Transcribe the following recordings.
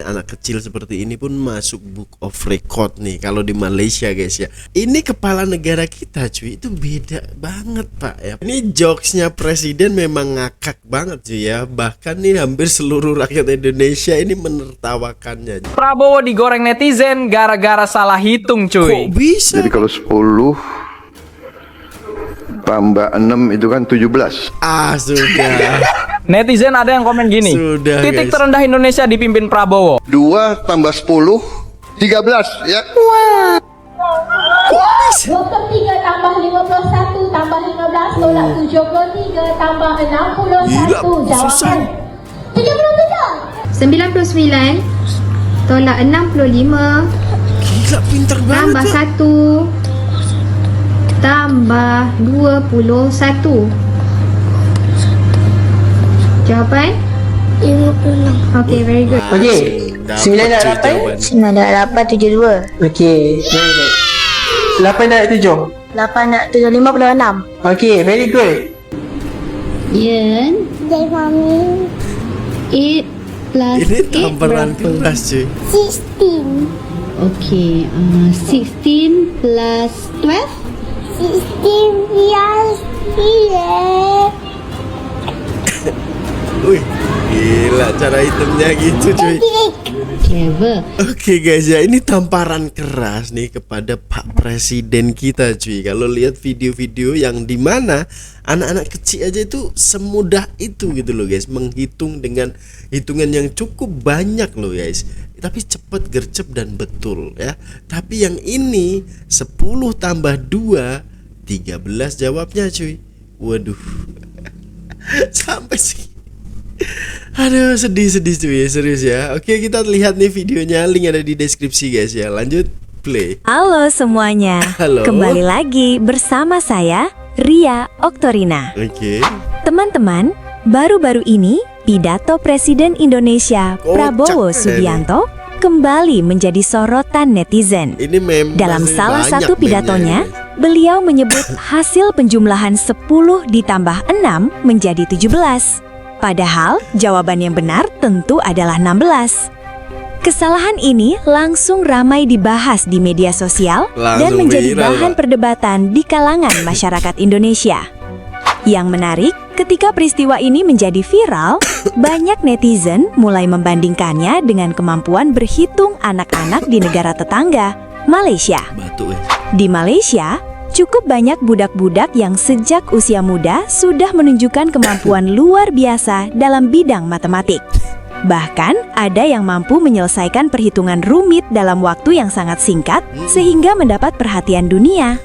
anak-anak kecil seperti ini pun masuk book of record nih kalau di Malaysia guys ya. Ini kepala negara kita cuy, itu beda banget pak ya. Ini jokesnya presiden memang ngakak banget cuy ya. Bahkan nih hampir seluruh rakyat Indonesia ini menertawakannya. Prabowo digoreng netizen gara-gara salah hitung cuy. Kok bisa? Jadi kalau 10 tambah 6 itu kan 17. Ah sudah. Netizen ada yang komen gini. Sudah, titik guys. terendah Indonesia dipimpin Prabowo. 2 tambah 10 13 ya. 23 tambah 51 tambah 15 tolak 73 tambah 61 Gila, susah. jawapan 99 tolak 65 Gila pinter tambah banget tuh. 1 tambah 21. Jawapan 56. Okay, very good. Okey. Dapat 9 nak cuy 8? jawaban. 9 nak 8, 72. Okey, very good. 8 nak 7? 8 nak 7, 56. Okey, very good. Ian, Jadi mami 8 plus Ini tamparan keras cuy. 16. Okay, 16 plus 12 16 plus 11. Wih, gila cara hitungnya gitu cuy. clever. Oke guys ya, ini tamparan keras nih kepada Pak Presiden kita cuy. Kalau lihat video-video yang dimana anak-anak kecil aja itu semudah itu gitu loh guys, menghitung dengan hitungan yang cukup banyak loh guys. Tapi cepet, gercep dan betul ya. Tapi yang ini 10 tambah 2 13 jawabnya cuy. Waduh. Sampai sih. Aduh sedih cuy, serius ya. Oke kita lihat nih videonya, link ada di deskripsi guys ya. Lanjut play. Halo semuanya. Halo. Kembali lagi bersama saya Ria Oktorina. Oke. Teman-teman, baru-baru ini pidato Presiden Indonesia Kocak Prabowo deh Subianto kembali menjadi sorotan netizen. Ini meme Dalam masih salah banyak satu meme-nya pidatonya, ini, guys. beliau menyebut hasil penjumlahan 10 ditambah 6 menjadi 17. Padahal jawaban yang benar tentu adalah 16. Kesalahan ini langsung ramai dibahas di media sosial dan Langsung menjadi viral, bahan Pak. perdebatan di kalangan masyarakat Indonesia. Yang menarik, ketika peristiwa ini menjadi viral, banyak netizen mulai membandingkannya dengan kemampuan berhitung anak-anak di negara tetangga, Malaysia. Batu guys. Di Malaysia, cukup banyak budak-budak yang sejak usia muda sudah menunjukkan kemampuan luar biasa dalam bidang matematik. Bahkan, ada yang mampu menyelesaikan perhitungan rumit dalam waktu yang sangat singkat sehingga mendapat perhatian dunia.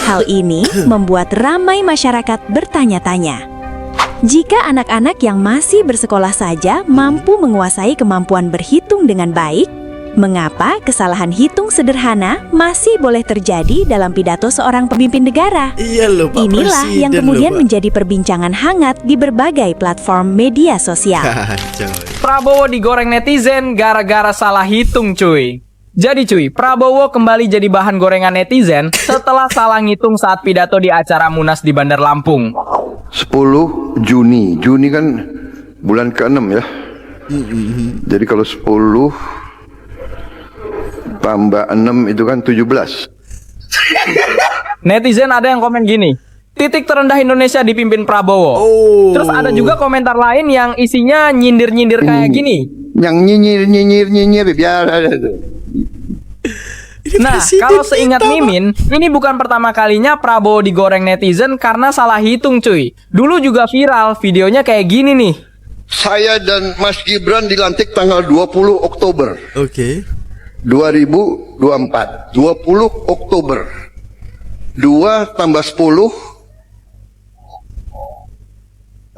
Hal ini membuat ramai masyarakat bertanya-tanya. Jika anak-anak yang masih bersekolah saja mampu menguasai kemampuan berhitung dengan baik, mengapa kesalahan hitung sederhana masih boleh terjadi dalam pidato seorang pemimpin negara? Iya loh Pak Inilah Presiden yang loh, kemudian Pak. menjadi perbincangan hangat di berbagai platform media sosial. Kacau. Prabowo digoreng netizen gara-gara salah hitung cuy. Jadi cuy, Prabowo kembali jadi bahan gorengan netizen setelah salah ngitung saat pidato di acara Munas di Bandar Lampung. 10 Juni. Juni kan bulan ke-6 ya. Jadi kalau 10 tambah 6 itu kan 17. Netizen ada yang komen gini. Titik terendah Indonesia dipimpin Prabowo. Oh. Terus ada juga komentar lain yang isinya nyindir-nyindir kayak gini. Yang nyinyir biar Ini Nah, presiden kalau kita, seingat Pak. Mimin, ini bukan pertama kalinya Prabowo digoreng netizen karena salah hitung cuy. Dulu juga viral, videonya kayak gini nih. saya dan Mas Gibran dilantik tanggal 20 Oktober Oke. 2024. 20 Oktober. 2 tambah 10.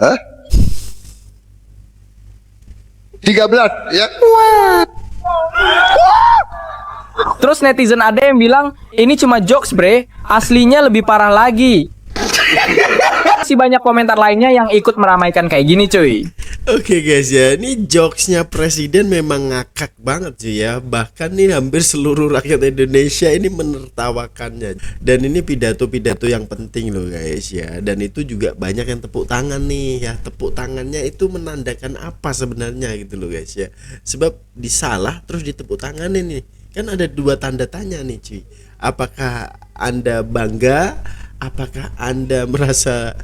Hah? 13 ya. Terus netizen ada yang bilang, ini cuma jokes bre, aslinya lebih parah lagi. Masih banyak komentar lainnya yang ikut meramaikan kayak gini cuy. Oke guys ya, ini jokesnya presiden memang ngakak banget sih ya. Bahkan nih hampir seluruh rakyat Indonesia ini menertawakannya. Dan ini pidato-pidato yang penting loh guys ya. Dan itu juga banyak yang tepuk tangan nih ya. Tepuk tangannya itu menandakan apa sebenarnya gitu loh guys ya. Sebab disalah terus ditepuk tangan ini. Kan ada dua tanda tanya nih cuy. Apakah Anda bangga? Apakah Anda merasa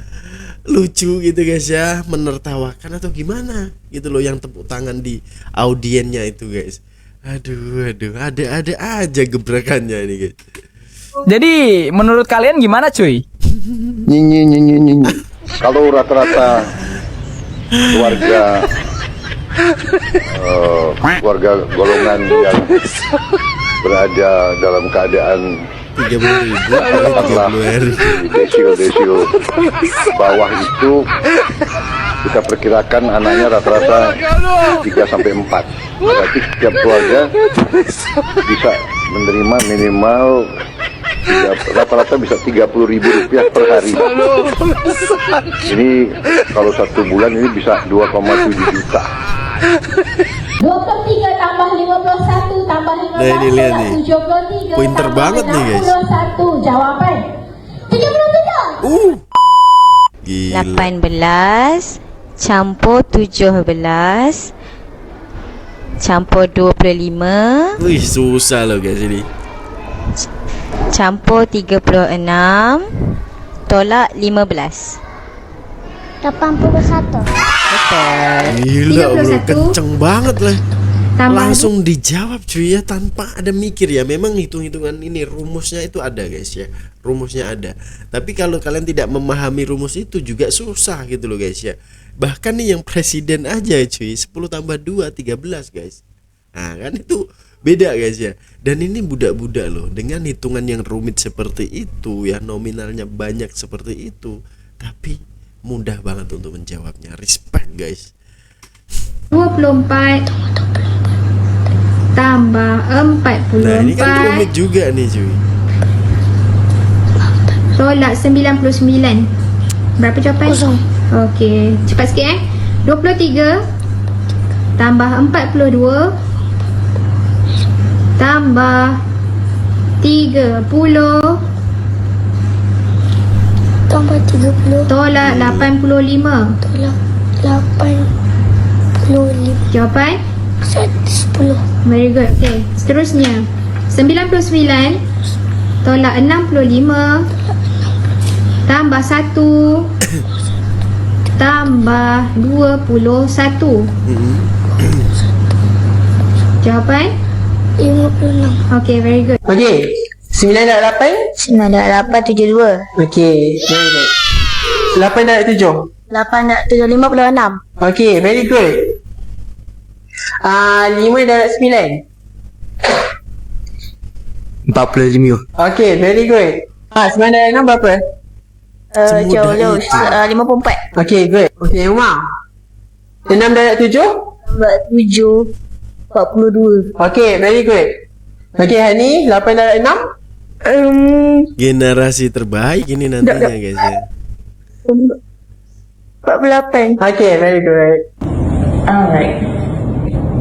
lucu gitu guys ya, menertawakan atau gimana gitu loh yang tepuk tangan di audiennya itu guys. Aduh ada aja gebrakannya ini guys. Jadi menurut kalian gimana cuy? Nyi. Kalau rata-rata keluarga golongan yang berada dalam keadaan 30.000 kali 30 hari. desil bawah itu kita perkirakan anaknya rata-rata 3 sampai 4. Berarti setiap keluarga bisa menerima minimal rata-rata bisa Rp30.000 per hari. Ini kalau 1 bulan ini bisa 2,7 juta. 23 tambah 51 tambah 15 Nah, ini lihat nih. 73 Pointer tambah banget nih, guys. 61. Jawaban 73. Gila. 18 campur 17 campur 25 Wih susah loh guys ini. campur 36 tolak 15. 81. Gila bro, 31. kenceng banget lah. Tambah Langsung dijawab cuy ya tanpa ada mikir ya. Memang hitung-hitungan ini rumusnya itu ada guys ya. Rumusnya ada. Tapi kalau kalian tidak memahami rumus itu juga susah gitu loh guys ya. Bahkan nih yang presiden aja cuy 10 tambah 2 13 guys. Nah kan itu beda guys ya. Dan ini budak-budak loh dengan hitungan yang rumit seperti itu ya, nominalnya banyak seperti itu, tapi mudah banget untuk menjawabnya. Respect guys. 24 tambah 44 Nah ini kan rumit juga nih cuy. tolak 99. Berapa jawapan? Okey, cepat sikit 23 tambah 42 tambah 30 Tambah 30. tolak 85. Tolak 85. Jawapan 10. very good. Okey, seterusnya 99 tolak 65 tambah 1 tambah 21. Jawapan 56. okey, very good. Okey. 9 darab 8. 9/8 72. Okey. Very good. 8 darab 7. 8/7 56. Okey, very good. 5 darab 9. 45. Okey, very good. 9 darab 6 berapa? Semudah Jauh itu. 54. Okey, good. Okey, Umar. 6 darab 7. Tambah 7 42. Okey, very good. Okey, Hani, 8 darab 6. Generasi terbaik ini nantinya guys ya. 48. Okey, very good.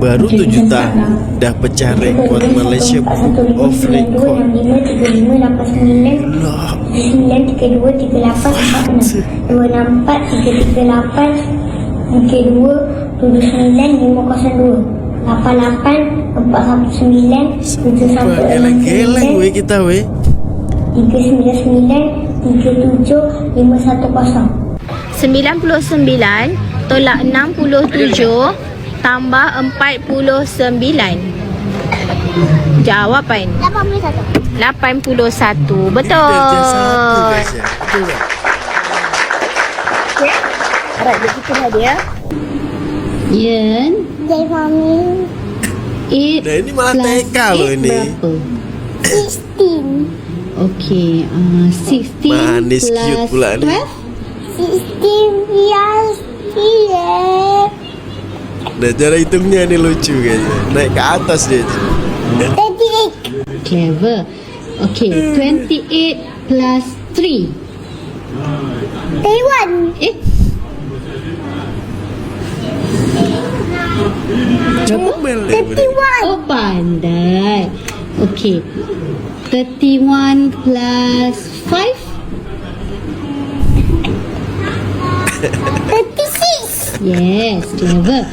Baru 7 tahun dah pecah rekod Malaysia Book of Record. 5 35 89 Lah, 9 32 38 46 264 338 32 79 502 88 419 sumpah geleng-geleng weh kita weh. 399 37 510. 99 tolak 67 tambah 49. Jawapan 81. 81. Betul. Darjah 1 guys ya. Betul tak? Alright, begitu dia. Yen, Dari mami. it Nah ini malah TK loh ini. berapa? 16. Okey, 16 Manis plus cute pula ni. 12. 16 plus 11. Nah cara hitungnya ini lucu guys ya. Naik ke atas dia. 38. Clever. Okey, 28 plus 3. 31. Comel. Oh, pandai. Okay. 31 plus 5? 36. Yes, clever.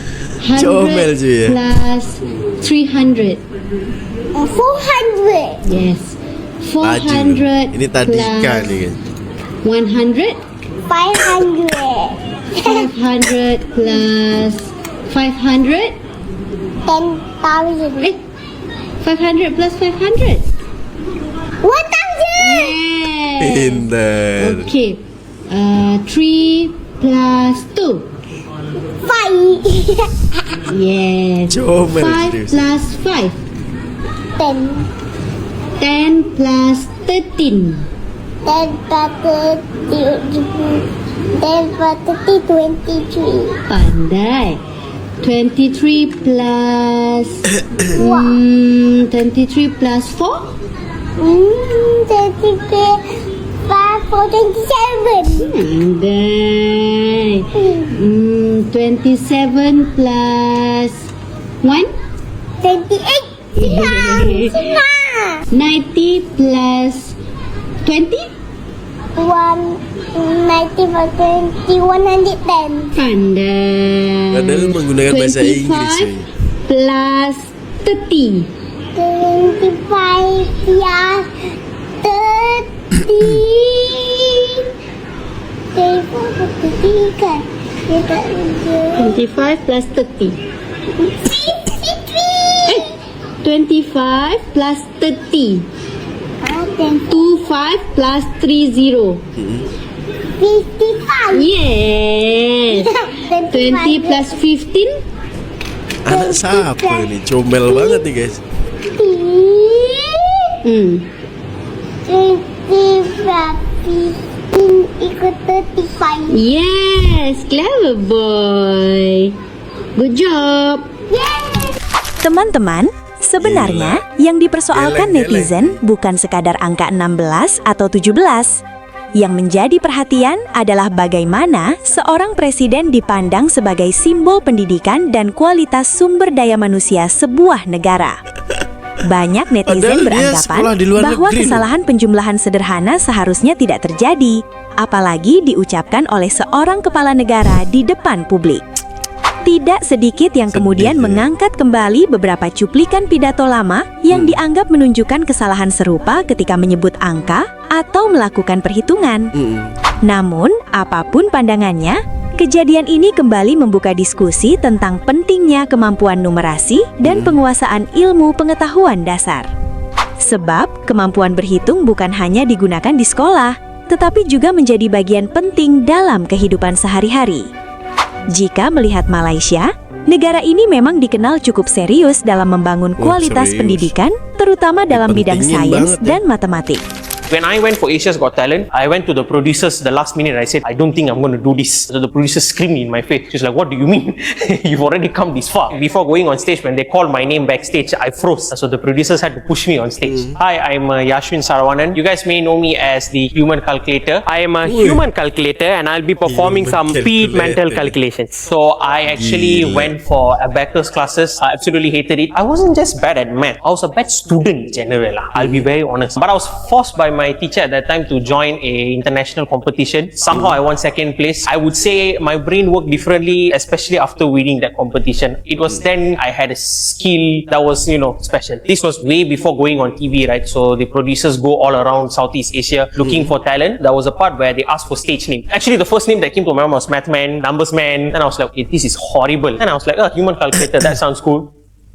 Comel 100 je ya. plus 300. 400. Yes. Laju. 400 Ini tadika plus ni kan. 100. 500. 500 plus 500. 10,000. 500 plus 500. 1,000. Yes. Pintar. Okay. 3 plus 2. 5. Yes. Comel 5 serius. plus 5. 10. 10 plus 13. 10 plus 30. 10 plus 30, 23. Pandai. 23 plus 23 plus 4. 33. 5 for 27. Pandai. 27 plus 1. 28. Senang. 90 plus 20. 90 plus 20, 110. Pandai. Padahal menggunakan bahasa Inggeris. 25 plus 30. 25 plus 30. 30 kan? Dia tak ada. 25 plus 30. 53. 25 plus 30. 25 plus 30. 55. Yes. 20 plus 15. Anak siapa ni? Comel banget nih guys. 20 plus 15 equal 35. Yes, clever boy. Good job. Teman-teman, sebenarnya yang dipersoalkan netizen bukan sekadar angka 16 atau 17. Yang menjadi perhatian adalah bagaimana seorang presiden dipandang sebagai simbol pendidikan dan kualitas sumber daya manusia sebuah negara. Banyak netizen Padahal dia beranggapan sekolah di luar bahwa negeri loh. kesalahan penjumlahan sederhana seharusnya tidak terjadi, apalagi diucapkan oleh seorang kepala negara di depan publik. Tidak sedikit yang kemudian ya. mengangkat kembali beberapa cuplikan pidato lama yang dianggap menunjukkan kesalahan serupa ketika menyebut angka atau melakukan perhitungan. Namun, apapun pandangannya, kejadian ini kembali membuka diskusi tentang pentingnya kemampuan numerasi dan penguasaan ilmu pengetahuan dasar. Sebab, kemampuan berhitung bukan hanya digunakan di sekolah, tetapi juga menjadi bagian penting dalam kehidupan sehari-hari. Jika melihat Malaysia, negara ini memang dikenal cukup serius dalam membangun kualitas serius. pendidikan, terutama dalam bidang Dipentingin sains banget ya. dan matematik. When I went for Asia's Got Talent, I went to the producers the last minute. I said, I don't think I'm going to do this. So the producers screamed in my face. She's like, what do you mean? You've already come this far. Before going on stage, when they called my name backstage, I froze. So the producers had to push me on stage. Hi, I'm Yashwin Saravanan. You guys may know me as the human calculator. I am a human calculator and I'll be performing Human some speed mental calculator. calculations. So I actually went for abacus classes. I absolutely hated it. I wasn't just bad at math. I was a bad student in general. I'll be very honest. But I was forced by my teacher at that time to join a international competition. Somehow I won second place. I would say my brain worked differently, especially after winning that competition. It was then I had a skill that was, special. This was way before going on TV, right? So the producers go all around Southeast Asia looking for talent. There was a part where they asked for stage name. Actually, the first name that came to my mind was Mathman, Numbers Man. And I was like, okay, this is horrible. And I was like, human calculator, that sounds cool.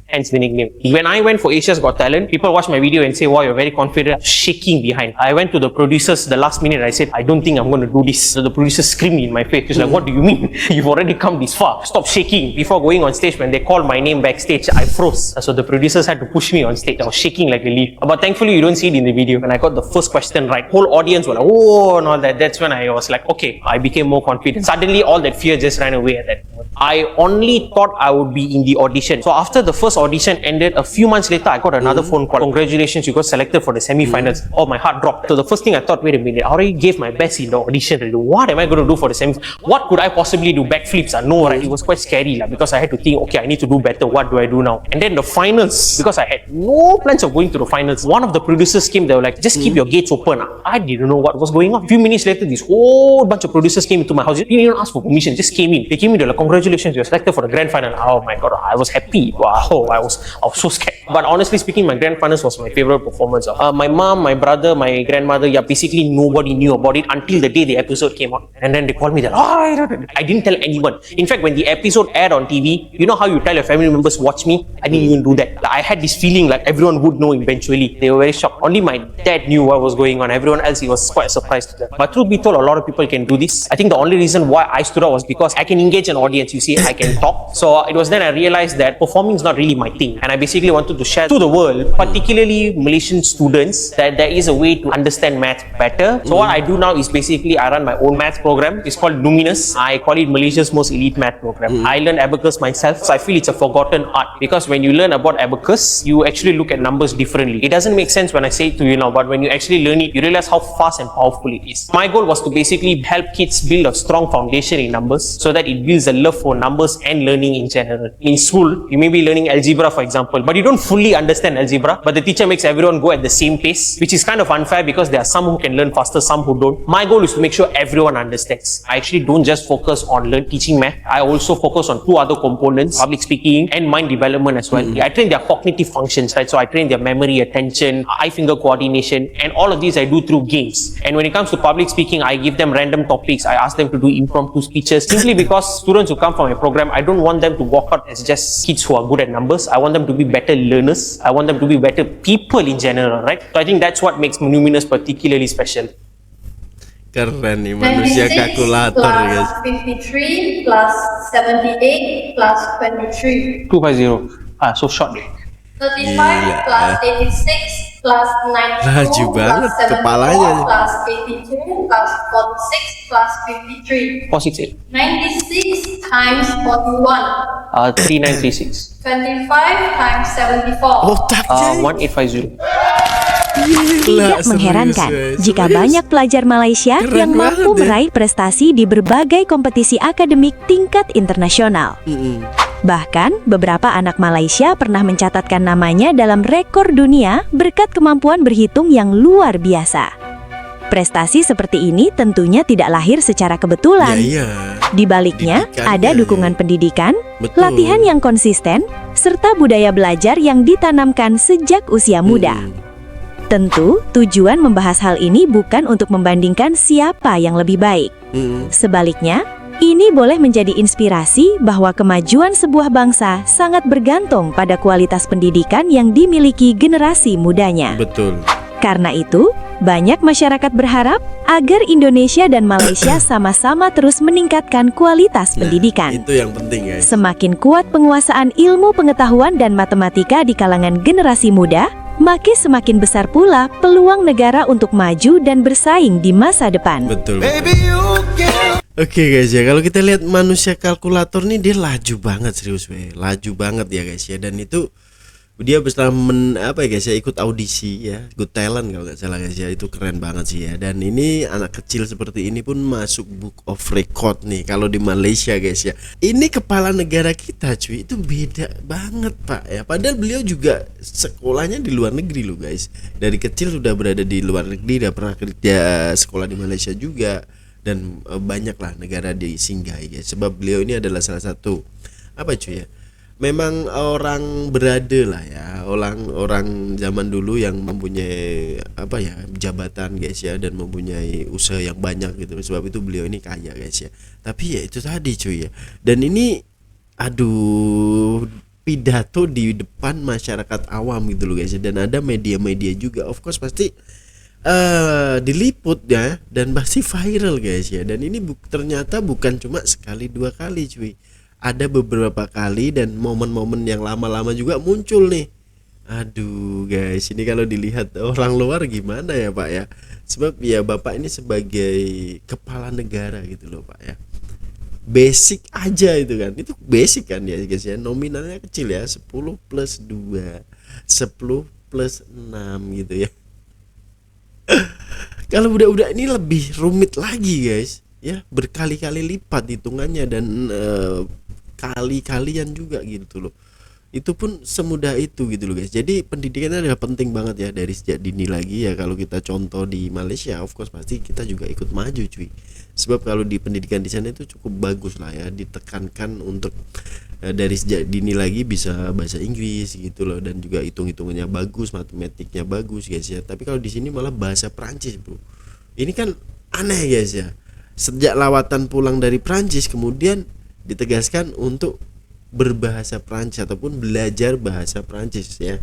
Hence the nickname. When I went for Asia's Got Talent, people watch my video and say, wow, you're very confident. Shaking behind. I went to the producers the last minute. I said, I don't think I'm going to do this. So the producers screamed in my face. She's like, what do you mean? You've already come this far. Stop shaking. Before going on stage, when they called my name backstage, I froze. So the producers had to push me on stage. I was shaking like a leaf. But thankfully, you don't see it in the video. When I got the first question right, whole audience were like, oh, and all that. That's when I was like, okay, I became more confident. Suddenly, all that fear just ran away at that moment. I only thought I would be in the audition. So after the first audition ended, a few months later, I got another phone call. Congratulations, you got selected for the semi-finals. Oh, my heart dropped. So the first thing I thought, wait a minute, I already gave my best in the audition. What am I going to do for the semi? What could I possibly do? Backflips? No, right? It was quite scary because I had to think, okay, I need to do better. What do I do now? And then the finals, because I had no plans of going to the finals. One of the producers came, they were like, just keep your gates open. I didn't know what was going on. A few minutes later, this whole bunch of producers came into my house. They didn't even ask for permission, just came in. They came in, they're like, congratulations, you're selected for the grand final. Oh my god, I was happy. Wow, I was so scared. But honestly speaking, my grand finals was my favorite performance. My mom, my brother, my grandmother, basically nobody knew about it until the day the episode came out. And then they called me, I didn't tell anyone. In fact, when the episode aired on TV, you know how you tell your family members, watch me? I didn't even do that. I had this feeling like everyone would know eventually. They were very shocked. Only my dad knew what was going on. Everyone else, he was quite surprised. But truth be told, a lot of people can do this. I think the only reason why I stood out was because I can engage an audience. You see, I can talk. So it was then I realized that performing is not really my thing. And I basically wanted to share to the world, particularly Malaysian students, that there is a way to understand math better. So what I do now is basically I run my own math program. It's called Luminous. I call it Malaysia's most elite math program. I learned abacus myself. So I feel it's a forgotten art because when you learn about abacus, you actually look at numbers differently. It doesn't make sense when I say it to you now, but when you actually learn it, you realize how fast and powerful it is. My goal was to basically help kids build a strong foundation in numbers so that it builds a love for numbers and learning in general. In school, you may be learning algebra, for example, but you don't fully understand algebra, but the teacher makes everyone go at the same pace, which is kind of unfair because there are some who can learn faster, some who don't. My goal is to make sure everyone understands. I actually don't just focus on teaching math. I also focus on two other components, public speaking and mind development as well. I train their cognitive functions, right? So I train their memory, attention, eye-finger coordination, and all of these I do through games. And when it comes to public speaking, I give them random topics. I ask them to do impromptu speeches simply because students who come from my program, I don't want them to walk out as just kids who are good at numbers. I want them to be better learners. I want them to be better people in general, right? So I think that's what makes Luminous particularly special. Keren nih, manusia kalkulator guys. 53 plus 78 plus 23. 250. So short. 35 plus 86 plus 92 Laju banget plus 74 kepalanya. plus 82 plus 46 plus 53. 468. 96 times 41. 3936. 25 times 74. Otaknya 1850. Tidak mengherankan jika banyak pelajar Malaysia Keren yang mampu banget ya. meraih prestasi di berbagai kompetisi akademik tingkat internasional. Bahkan, beberapa anak Malaysia pernah mencatatkan namanya dalam rekor dunia berkat kemampuan berhitung yang luar biasa. Prestasi seperti ini tentunya tidak lahir secara kebetulan. Di baliknya, ada dukungan pendidikan, Betul. latihan yang konsisten, serta budaya belajar yang ditanamkan sejak usia muda. Tentu, tujuan membahas hal ini bukan untuk membandingkan siapa yang lebih baik. Sebaliknya, ini boleh menjadi inspirasi bahwa kemajuan sebuah bangsa sangat bergantung pada kualitas pendidikan yang dimiliki generasi mudanya. Betul. Karena itu, banyak masyarakat berharap agar Indonesia dan Malaysia sama-sama terus meningkatkan kualitas pendidikan. Itu yang penting guys. Semakin kuat penguasaan ilmu pengetahuan dan matematika di kalangan generasi muda, maka semakin besar pula peluang negara untuk maju dan bersaing di masa depan. Betul. Oke guys ya, kalau kita lihat manusia kalkulator nih dia laju banget, serius laju banget ya guys ya. Dan itu dia bersama ikut audisi ya, Good Talent kalau nggak salah guys ya. Itu keren banget sih ya. Dan ini anak kecil seperti ini pun masuk Book of Record nih kalau di Malaysia guys ya. Ini kepala negara kita cuy, itu beda banget pak ya. Padahal beliau juga sekolahnya di luar negeri loh guys. Dari kecil sudah berada di luar negeri, udah pernah kerja sekolah di Malaysia juga. Dan banyaklah negara disinggahi guys. Sebab beliau ini adalah salah satu cuy ya, memang orang berada lah ya, orang zaman dulu yang mempunyai jabatan guys ya, dan mempunyai usaha yang banyak gitu. Sebab itu beliau ini kaya guys ya. Tapi ya itu tadi cuy ya. Dan ini pidato di depan masyarakat awam gitu loh guys ya. Dan ada media-media juga, of course pasti diliput ya, dan pasti viral guys ya. Dan ini ternyata bukan cuma sekali dua kali cuy, ada beberapa kali dan momen-momen yang lama-lama juga muncul nih. Aduh guys, ini kalau dilihat orang luar gimana ya pak ya. Sebab ya bapak ini sebagai kepala negara gitu loh pak ya. basic aja itu kan, itu basic kan ya guys ya, nominalnya kecil ya, 10 plus 2, 10 plus 6 gitu ya. Kalau budak-budak ini lebih rumit lagi guys ya, berkali-kali lipat hitungannya dan kali-kalian juga gitu loh. Itu pun semudah itu gitu loh guys. Jadi pendidikannya adalah penting banget ya dari sejak dini lagi ya. Kalau kita contoh di Malaysia, of course pasti kita juga ikut maju cuy. Sebab kalau di pendidikan di sana itu cukup bagus lah ya, ditekankan untuk dari sejak dini lagi bisa bahasa Inggris gitu loh, dan juga hitung-hitungannya bagus, matematiknya bagus guys ya. Tapi kalau di sini malah bahasa Prancis bro. Ini kan aneh guys ya. Sejak lawatan pulang dari Prancis kemudian ditegaskan untuk berbahasa Prancis ataupun belajar bahasa Prancis ya.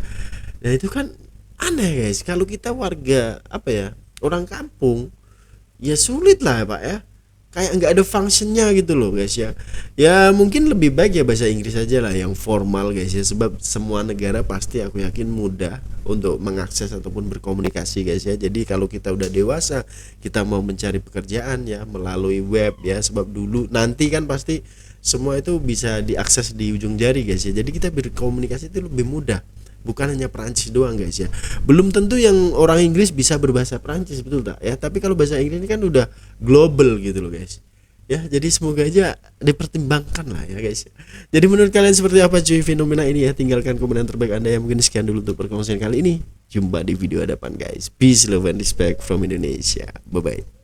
Nah itu kan aneh guys. Kalau kita warga apa ya, orang kampung, ya sulit lah Pak ya. Kayak nggak ada functionnya gitu loh guys ya. Ya mungkin lebih baik ya bahasa Inggris aja lah yang formal guys ya. Sebab semua negara pasti aku yakin mudah untuk mengakses ataupun berkomunikasi guys ya. Jadi kalau kita udah dewasa, kita mau mencari pekerjaan ya melalui web ya. Sebab dulu nanti kan pasti semua itu bisa diakses di ujung jari guys ya. Jadi kita berkomunikasi itu lebih mudah. Bukan hanya Perancis doang guys ya. Belum tentu yang orang Inggris bisa berbahasa Perancis, betul tak ya. Tapi kalau bahasa Inggris ini kan udah global gitu loh guys ya. Jadi semoga aja dipertimbangkan lah ya guys. Jadi menurut kalian seperti apa cuy fenomena ini ya? Tinggalkan komentar terbaik Anda ya. Mungkin sekian dulu untuk perkongsian kali ini. Jumpa di video hadapan guys. Peace, love and respect from Indonesia. Bye bye.